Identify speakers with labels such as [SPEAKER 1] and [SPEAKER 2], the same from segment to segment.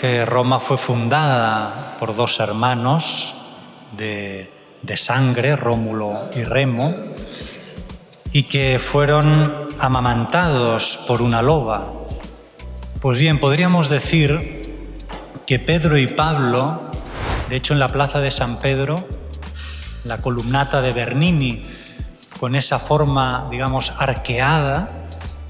[SPEAKER 1] que Roma fue fundada por dos hermanos de sangre, Rómulo y Remo, y que fueron amamantados por una loba. Pues bien, podríamos decir que Pedro y Pablo, de hecho en la plaza de San Pedro, la columnata de Bernini, con esa forma, digamos, arqueada,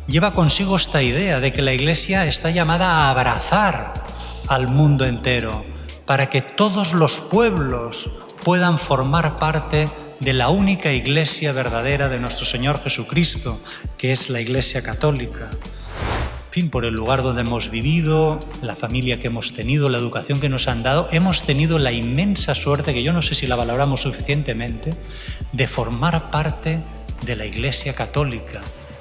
[SPEAKER 1] lleva consigo esta idea de que la Iglesia está llamada a abrazar al mundo entero, para que todos los pueblos puedan formar parte de la única Iglesia verdadera de nuestro Señor Jesucristo, que es la Iglesia católica. En fin, por el lugar donde hemos vivido, la familia que hemos tenido, la educación que nos han dado, hemos tenido la inmensa suerte, que yo no sé si la valoramos suficientemente, de formar parte de la Iglesia católica,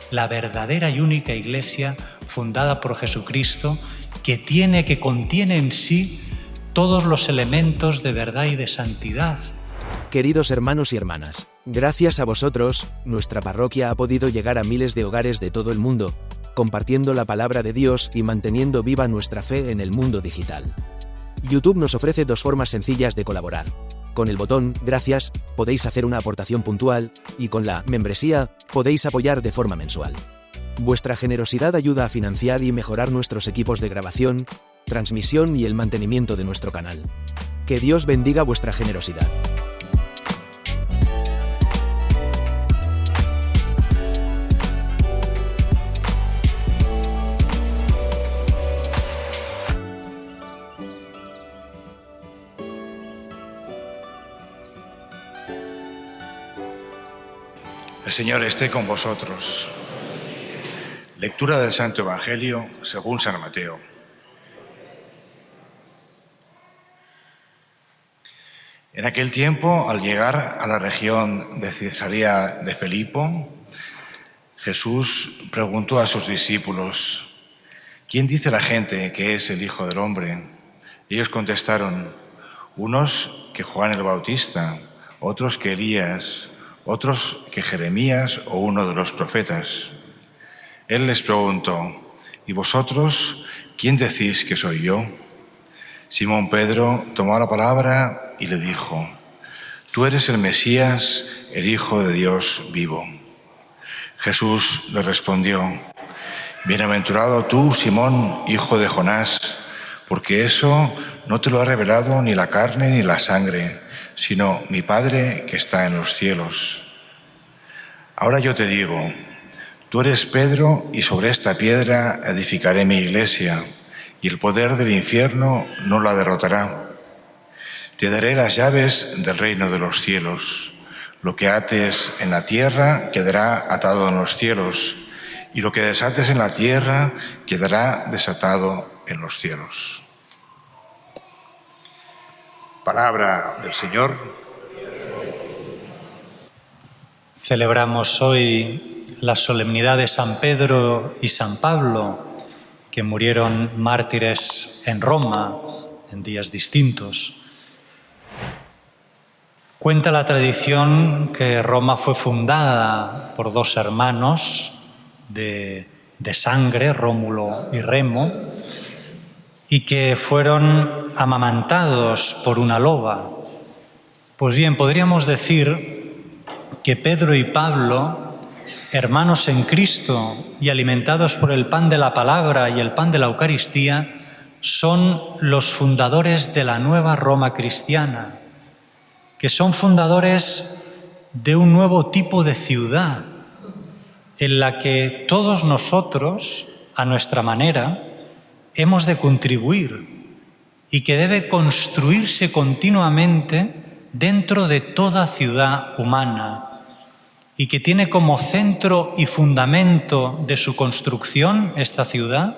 [SPEAKER 1] la verdadera y única Iglesia fundada por Jesucristo, que contiene en sí todos los elementos de verdad y de santidad.
[SPEAKER 2] Queridos hermanos y hermanas, gracias a vosotros, nuestra parroquia ha podido llegar a miles de hogares de todo el mundo, compartiendo la palabra de Dios y manteniendo viva nuestra fe en el mundo digital. YouTube nos ofrece dos formas sencillas de colaborar. Con el botón Gracias podéis hacer una aportación puntual y con la membresía podéis apoyar de forma mensual. Vuestra generosidad ayuda a financiar y mejorar nuestros equipos de grabación, transmisión y el mantenimiento de nuestro canal. Que Dios bendiga vuestra generosidad.
[SPEAKER 3] El Señor esté con vosotros. Lectura del Santo Evangelio según San Mateo. En aquel tiempo, al llegar a la región de Cesarea de Filipo, Jesús preguntó a sus discípulos: ¿quién dice la gente que es el Hijo del Hombre? Ellos contestaron: unos que Juan el Bautista, otros que Elías, otros que Jeremías o uno de los profetas. Él les preguntó: ¿y vosotros quién decís que soy yo? Simón Pedro tomó la palabra y le dijo: tú eres el Mesías, el Hijo de Dios vivo. Jesús le respondió: bienaventurado tú, Simón, hijo de Jonás, porque eso no te lo ha revelado ni la carne ni la sangre, sino mi Padre que está en los cielos. Ahora yo te digo, tú eres Pedro, y sobre esta piedra edificaré mi iglesia, y el poder del infierno no la derrotará. Te daré las llaves del reino de los cielos. Lo que ates en la tierra quedará atado en los cielos, y lo que desates en la tierra quedará desatado en los cielos. Palabra del Señor.
[SPEAKER 1] Celebramos hoy la solemnidad de San Pedro y San Pablo, que murieron mártires en Roma en días distintos. Cuenta la tradición que Roma fue fundada por dos hermanos de sangre, Rómulo y Remo, y que fueron amamantados por una loba. Pues bien, podríamos decir que Pedro y Pablo, hermanos en Cristo y alimentados por el pan de la palabra y el pan de la Eucaristía, son los fundadores de la nueva Roma cristiana, que son fundadores de un nuevo tipo de ciudad en la que todos nosotros, a nuestra manera, hemos de contribuir y que debe construirse continuamente dentro de toda ciudad humana y que tiene como centro y fundamento de su construcción esta ciudad,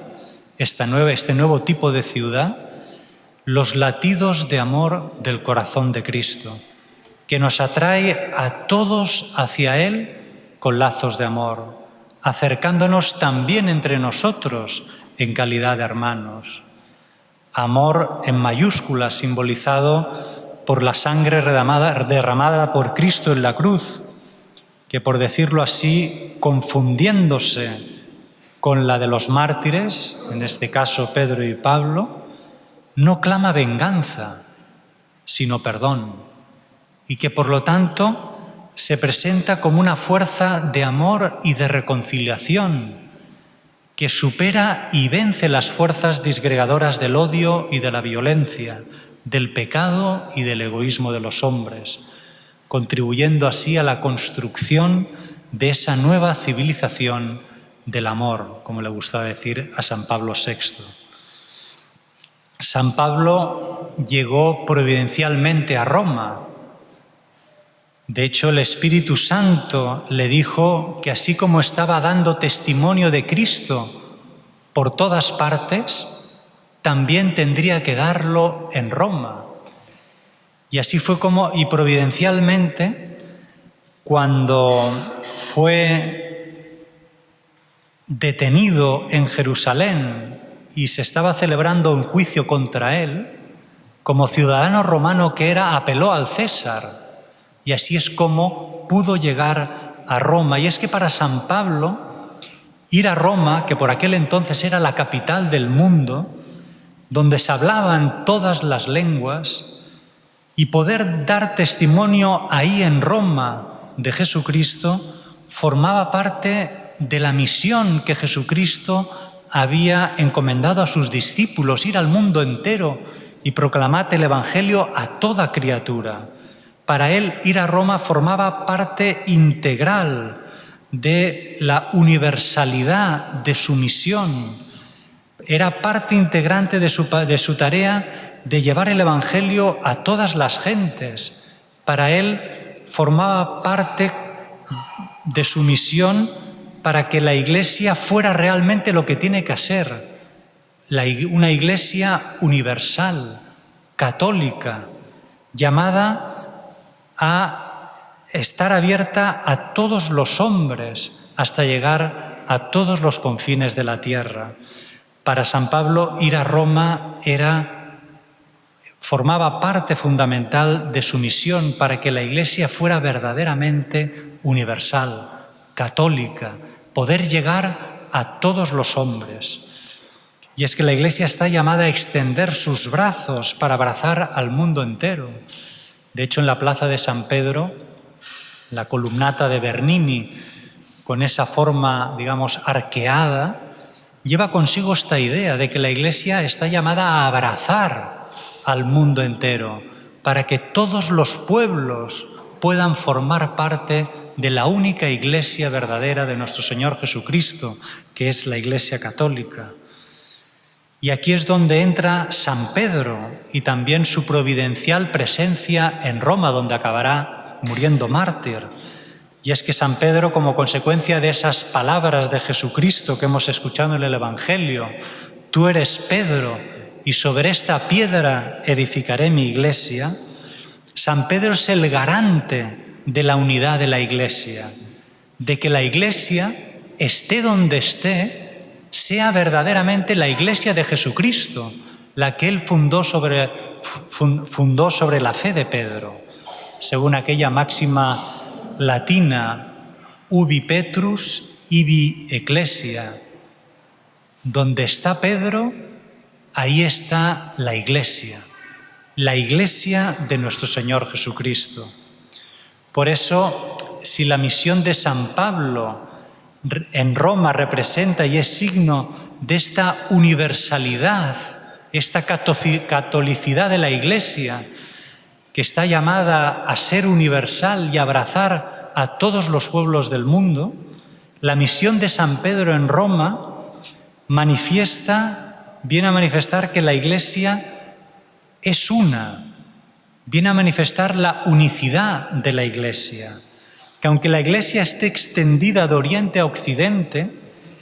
[SPEAKER 1] este nuevo tipo de ciudad, los latidos de amor del corazón de Cristo, que nos atrae a todos hacia Él con lazos de amor, acercándonos también entre nosotros en calidad de hermanos. Amor en mayúsculas, simbolizado por la sangre derramada por Cristo en la cruz, que, por decirlo así, confundiéndose con la de los mártires, en este caso Pedro y Pablo, no clama venganza, sino perdón, y que por lo tanto se presenta como una fuerza de amor y de reconciliación que supera y vence las fuerzas disgregadoras del odio y de la violencia, del pecado y del egoísmo de los hombres, contribuyendo así a la construcción de esa nueva civilización del amor, como le gustaba decir a San Pablo VI. San Pablo llegó providencialmente a Roma. De hecho, el Espíritu Santo le dijo que así como estaba dando testimonio de Cristo por todas partes, también tendría que darlo en Roma. Y así fue como, y providencialmente, cuando fue detenido en Jerusalén y se estaba celebrando un juicio contra él, como ciudadano romano que era, apeló al César. Y así es como pudo llegar a Roma. Y es que para San Pablo, ir a Roma, que por aquel entonces era la capital del mundo, donde se hablaban todas las lenguas, y poder dar testimonio ahí en Roma de Jesucristo, formaba parte de la misión que Jesucristo había encomendado a sus discípulos, ir al mundo entero y proclamar el Evangelio a toda criatura. Para él, ir a Roma formaba parte integral de la universalidad de su misión. Era parte integrante de su tarea de llevar el Evangelio a todas las gentes. Para él, formaba parte de su misión para que la Iglesia fuera realmente lo que tiene que ser, una Iglesia universal, católica, llamada a estar abierta a todos los hombres hasta llegar a todos los confines de la tierra. Para San Pablo, ir a Roma formaba parte fundamental de su misión para que la Iglesia fuera verdaderamente universal, católica, poder llegar a todos los hombres. Y es que la Iglesia está llamada a extender sus brazos para abrazar al mundo entero. De hecho, en la plaza de San Pedro, la columnata de Bernini, con esa forma, digamos, arqueada, lleva consigo esta idea de que la Iglesia está llamada a abrazar al mundo entero, para que todos los pueblos puedan formar parte de la única Iglesia verdadera de nuestro Señor Jesucristo, que es la Iglesia católica. Y aquí es donde entra San Pedro y también su providencial presencia en Roma, donde acabará muriendo mártir. Y es que San Pedro, como consecuencia de esas palabras de Jesucristo que hemos escuchado en el Evangelio, tú eres Pedro y sobre esta piedra edificaré mi iglesia, San Pedro es el garante de la unidad de la Iglesia, de que la Iglesia, esté donde esté, sea verdaderamente la Iglesia de Jesucristo, la que él fundó sobre la fe de Pedro, según aquella máxima latina, ubi Petrus, ibi ecclesia. Donde está Pedro, ahí está la Iglesia de nuestro Señor Jesucristo. Por eso, si la misión de San Pablo en Roma representa y es signo de esta universalidad, esta catolicidad de la Iglesia, que está llamada a ser universal y abrazar a todos los pueblos del mundo, la misión de San Pedro en Roma viene a manifestar que la Iglesia es una, viene a manifestar la unicidad de la Iglesia, que aunque la Iglesia esté extendida de oriente a occidente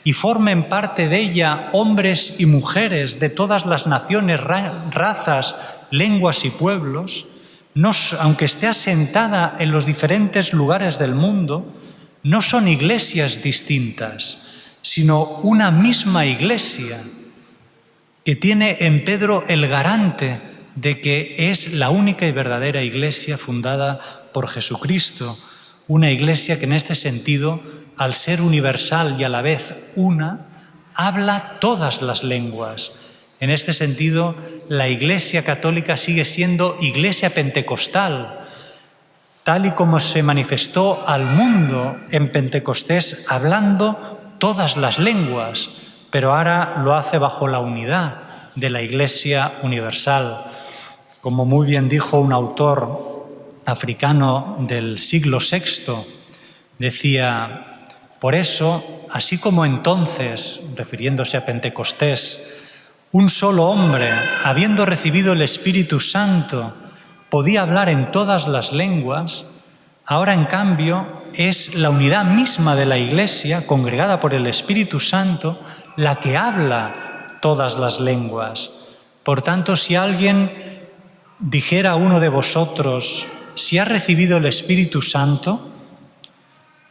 [SPEAKER 1] y formen parte de ella hombres y mujeres de todas las naciones, razas, lenguas y pueblos, aunque esté asentada en los diferentes lugares del mundo, no son iglesias distintas, sino una misma Iglesia que tiene en Pedro el garante de que es la única y verdadera Iglesia fundada por Jesucristo. Una Iglesia que en este sentido, al ser universal y a la vez una, habla todas las lenguas. En este sentido, la Iglesia católica sigue siendo Iglesia pentecostal, tal y como se manifestó al mundo en Pentecostés, hablando todas las lenguas, pero ahora lo hace bajo la unidad de la Iglesia universal. Como muy bien dijo un autor africano del siglo VI, decía: por eso, así como entonces, refiriéndose a Pentecostés, un solo hombre, habiendo recibido el Espíritu Santo, podía hablar en todas las lenguas, ahora en cambio es la unidad misma de la Iglesia, congregada por el Espíritu Santo, la que habla todas las lenguas. Por tanto, si alguien dijera a uno de vosotros: si has recibido el Espíritu Santo,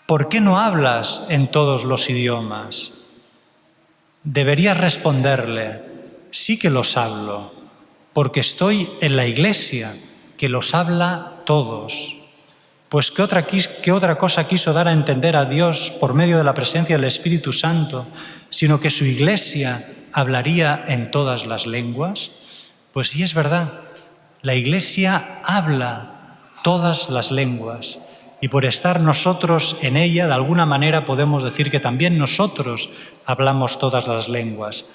[SPEAKER 1] ¿por qué no hablas en todos los idiomas? Deberías responderle: sí que los hablo, porque estoy en la Iglesia, que los habla todos. Pues ¿qué otra cosa quiso dar a entender a Dios por medio de la presencia del Espíritu Santo, sino que su Iglesia hablaría en todas las lenguas? Pues sí, es verdad, la Iglesia habla todas las lenguas, y por estar nosotros en ella, de alguna manera podemos decir que también nosotros hablamos todas las lenguas,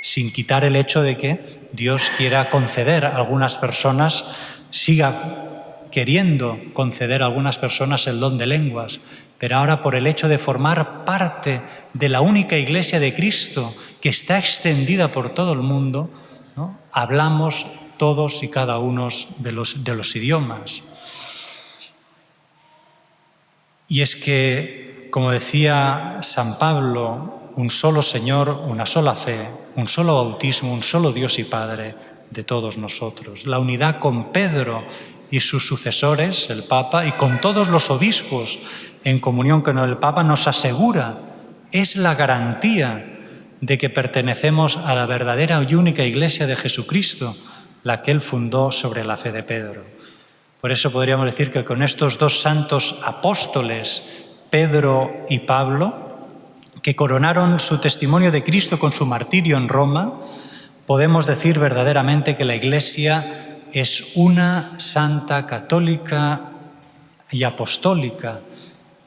[SPEAKER 1] sin quitar el hecho de que Dios quiera conceder a algunas personas, siga queriendo conceder a algunas personas el don de lenguas, pero ahora por el hecho de formar parte de la única Iglesia de Cristo que está extendida por todo el mundo, ¿no?, hablamos todos y cada uno de los idiomas. Y es que, como decía San Pablo, un solo Señor, una sola fe, un solo bautismo, un solo Dios y Padre de todos nosotros. La unidad con Pedro y sus sucesores, el Papa, y con todos los obispos en comunión con el Papa, nos asegura, es la garantía de que pertenecemos a la verdadera y única Iglesia de Jesucristo, la que él fundó sobre la fe de Pedro. Por eso podríamos decir que con estos dos santos apóstoles, Pedro y Pablo, que coronaron su testimonio de Cristo con su martirio en Roma, podemos decir verdaderamente que la Iglesia es una santa, católica y apostólica,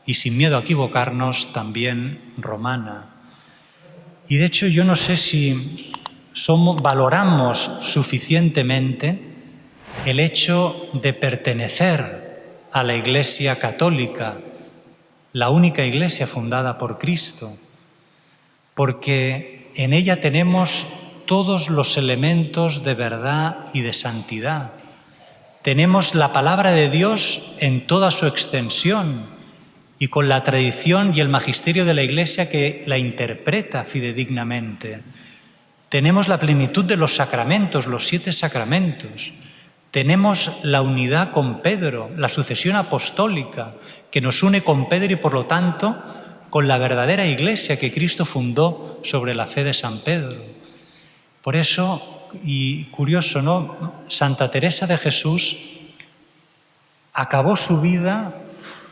[SPEAKER 1] y sin miedo a equivocarnos, también romana. Y de hecho yo no sé si valoramos suficientemente el hecho de pertenecer a la Iglesia católica, la única Iglesia fundada por Cristo, porque en ella tenemos todos los elementos de verdad y de santidad. Tenemos la palabra de Dios en toda su extensión y con la tradición y el magisterio de la Iglesia que la interpreta fidedignamente. Tenemos la plenitud de los sacramentos, los 7 sacramentos. Tenemos la unidad con Pedro, la sucesión apostólica que nos une con Pedro y por lo tanto con la verdadera Iglesia que Cristo fundó sobre la fe de San Pedro. Por eso, y curioso, ¿no?, Santa Teresa de Jesús acabó su vida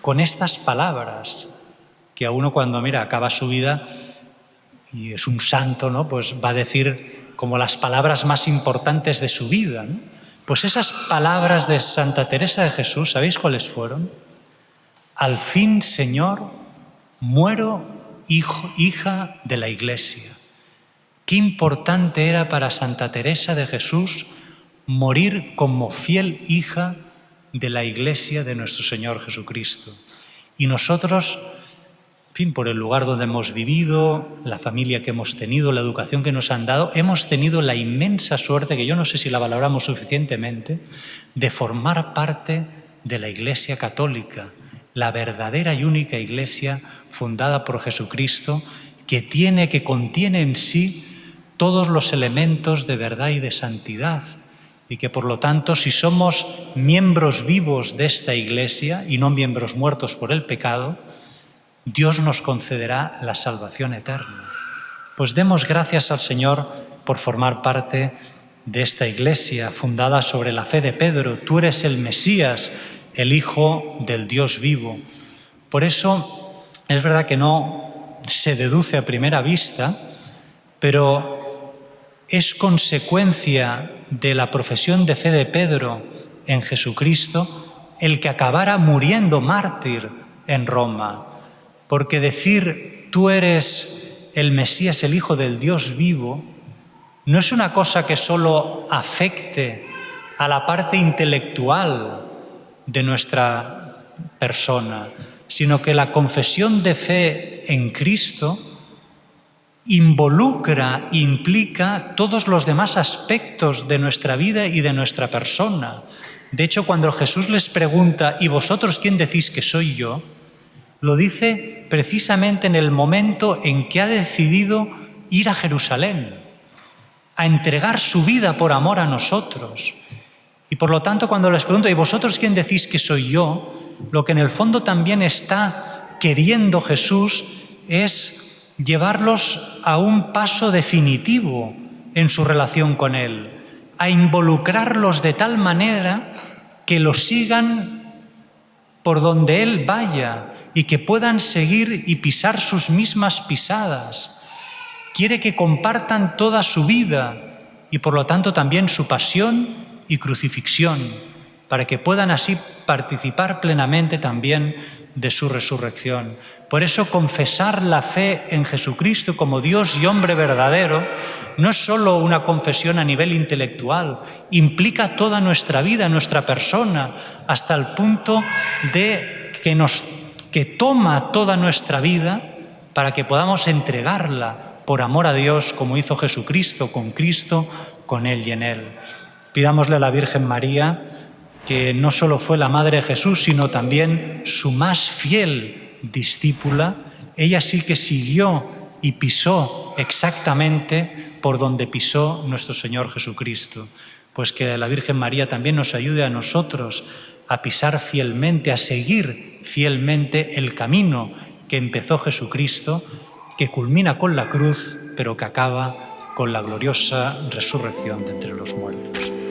[SPEAKER 1] con estas palabras, que a uno cuando acaba su vida y es un santo, ¿no?, pues va a decir como las palabras más importantes de su vida, ¿no? Pues esas palabras de Santa Teresa de Jesús, ¿sabéis cuáles fueron? Al fin, Señor, muero hija de la Iglesia. Qué importante era para Santa Teresa de Jesús morir como fiel hija de la Iglesia de nuestro Señor Jesucristo. Y nosotros, en fin, por el lugar donde hemos vivido, la familia que hemos tenido, la educación que nos han dado, hemos tenido la inmensa suerte, que yo no sé si la valoramos suficientemente, de formar parte de la Iglesia católica, la verdadera y única Iglesia fundada por Jesucristo, que contiene en sí todos los elementos de verdad y de santidad, y que por lo tanto, si somos miembros vivos de esta Iglesia y no miembros muertos por el pecado, Dios nos concederá la salvación eterna. Pues demos gracias al Señor por formar parte de esta Iglesia fundada sobre la fe de Pedro. Tú eres el Mesías, el Hijo del Dios vivo. Por eso es verdad que no se deduce a primera vista, pero es consecuencia de la profesión de fe de Pedro en Jesucristo el que acabara muriendo mártir en Roma. Porque decir tú eres el Mesías, el Hijo del Dios vivo, no es una cosa que solo afecte a la parte intelectual de nuestra persona, sino que la confesión de fe en Cristo involucra, implica todos los demás aspectos de nuestra vida y de nuestra persona. De hecho, cuando Jesús les pregunta, ¿y vosotros quién decís que soy yo?, lo dice precisamente en el momento en que ha decidido ir a Jerusalén, a entregar su vida por amor a nosotros. Y por lo tanto, cuando les pregunto, ¿y vosotros quién decís que soy yo?, lo que en el fondo también está queriendo Jesús es llevarlos a un paso definitivo en su relación con Él, a involucrarlos de tal manera que lo sigan por donde Él vaya y que puedan seguir y pisar sus mismas pisadas. Quiere que compartan toda su vida y por lo tanto también su pasión y crucifixión, para que puedan así participar plenamente también de su resurrección. Por eso confesar la fe en Jesucristo como Dios y hombre verdadero no es solo una confesión a nivel intelectual, implica toda nuestra vida, nuestra persona, hasta el punto de que toma toda nuestra vida para que podamos entregarla por amor a Dios, como hizo Jesucristo, con Él y en Él. Pidámosle a la Virgen María, que no solo fue la madre de Jesús, sino también su más fiel discípula. Ella sí que siguió y pisó exactamente por donde pisó nuestro Señor Jesucristo. Pues que la Virgen María también nos ayude a nosotros a pisar fielmente, a seguir fielmente el camino que empezó Jesucristo, que culmina con la cruz, pero que acaba con la gloriosa resurrección de entre los muertos.